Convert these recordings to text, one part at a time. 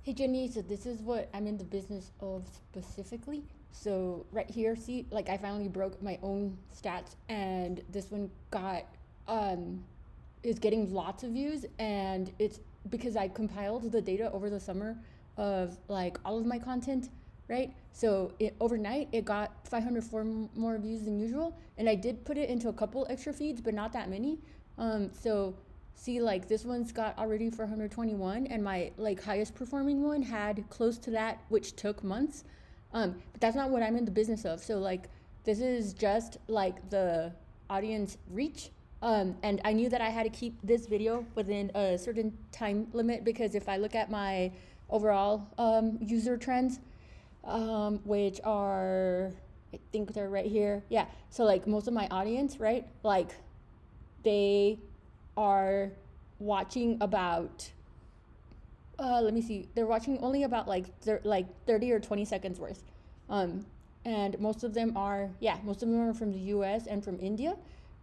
Hey Jenny, so this is what I'm in the business of specifically. So right here, see, like I finally broke my own stats, and this one got um is getting lots of views, and it's because I compiled the data over the summer of like all of my content, right? So overnight it got 504 more views than usual, and I did put it into a couple extra feeds, but not that many. So see, like this one's got already 421, and my like highest performing one had close to that, which took months. But that's not what I'm in the business of. So like this is just like the audience reach. And I knew that I had to keep this video within a certain time limit, because if I look at my overall user trends, which are, I think they're right here. Yeah. So like most of my audience, right? Like they are watching about let me see, they're watching only about like 30 or 20 seconds worth. um and most of them are from the US and from India,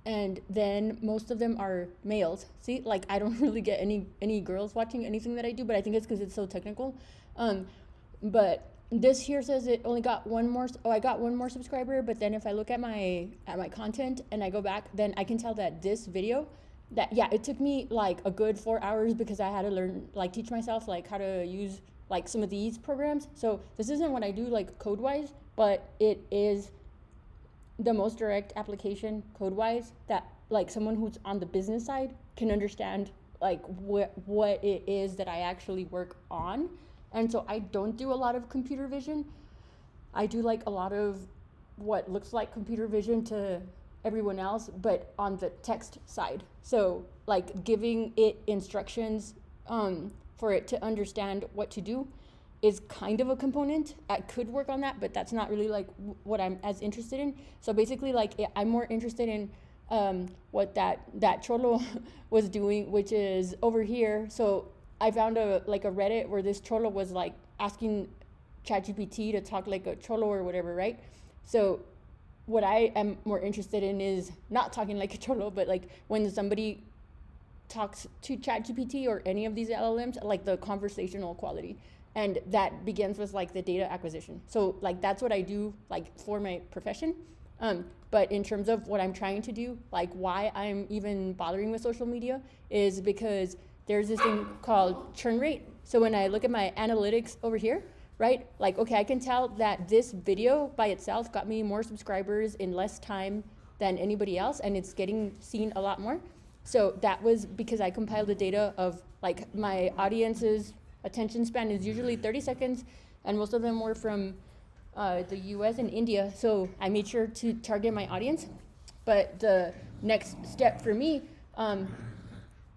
and then most of them are males. See, like I don't really get any girls watching anything that I do, but I think it's because it's so technical. But this here says it only got one more. Oh, I got one more subscriber. But then if I look at my content and I go back, then I can tell that this video, that yeah, it took me like a good 4 hours, because I had to learn, like teach myself like how to use like some of these programs. So this isn't what I do like code wise, but it is the most direct application code wise that like someone who's on the business side can understand, like what it is that I actually work on. And so I don't do a lot of computer vision. I do like a lot of what looks like computer vision to everyone else, but on the text side. So like giving it instructions for it to understand what to do is kind of a component. I could work on that, but that's not really like what I'm as interested in. So basically, like I'm more interested in what that cholo was doing, which is over here. So I found a Reddit where this cholo was like asking ChatGPT to talk like a cholo or whatever, right? So what I am more interested in is not talking like a cholo, but like when somebody talks to ChatGPT or any of these LLMs, like the conversational quality. And that begins with like the data acquisition. So like that's what I do like for my profession. But in terms of what I'm trying to do, like why I'm even bothering with social media, is because there's this thing called churn rate. So when I look at my analytics over here, right, like, okay, I can tell that this video by itself got me more subscribers in less time than anybody else, and it's getting seen a lot more. So that was because I compiled the data of like my audience's attention span is usually 30 seconds, and most of them were from the US and India. So I made sure to target my audience. But the next step for me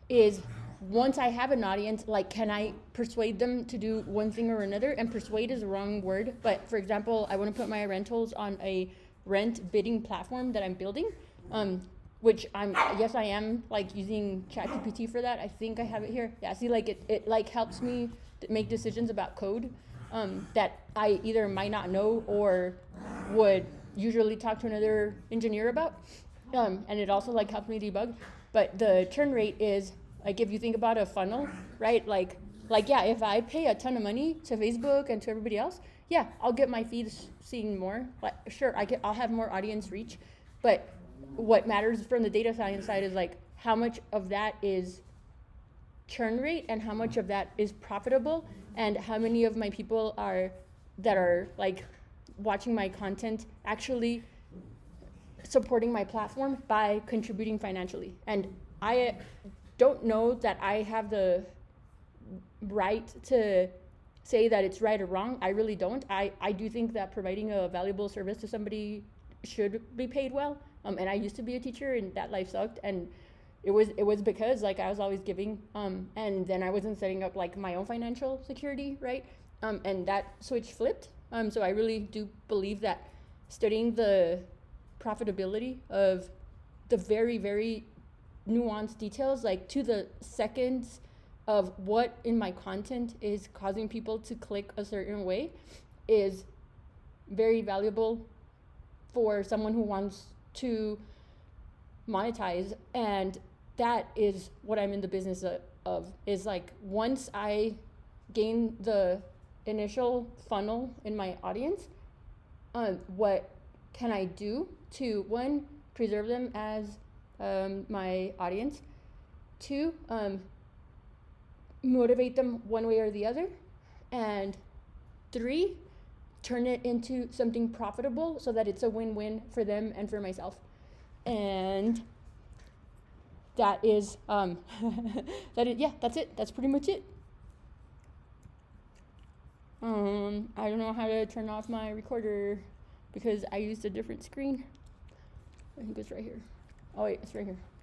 is, once I have an audience, like, can I persuade them to do one thing or another? And persuade is the wrong word, but for example, I want to put my rentals on a rent bidding platform that I'm building, which yes, I am like using ChatGPT for that. I think I have it here. Yeah, see, like it like helps me make decisions about code that I either might not know or would usually talk to another engineer about. And it also like helps me debug. But the churn rate is, like, if you think about a funnel, right? Like yeah, if I pay a ton of money to Facebook and to everybody else, yeah, I'll get my feeds seeing more. Like, sure, I'll have more audience reach, but what matters from the data science side is like how much of that is churn rate and how much of that is profitable, and how many of my people that are like watching my content actually supporting my platform by contributing financially. And I don't know that I have the right to say that it's right or wrong. I really don't. I do think that providing a valuable service to somebody should be paid well. And I used to be a teacher, and that life sucked. And it was because like I was always giving, and then I wasn't setting up like my own financial security, right? And that switch flipped. So I really do believe that studying the profitability of the very, very nuanced details, like to the seconds of what in my content is causing people to click a certain way, is very valuable for someone who wants to monetize. And that is what I'm in the business of, is like once I gain the initial funnel in my audience, what can I do to, one, preserve them as my audience, two, motivate them one way or the other, and three, turn it into something profitable so that it's a win-win for them and for myself. And that is, that's it. That's pretty much it. I don't know how to turn off my recorder because I used a different screen. I think it's right here. Oh wait, it's right here.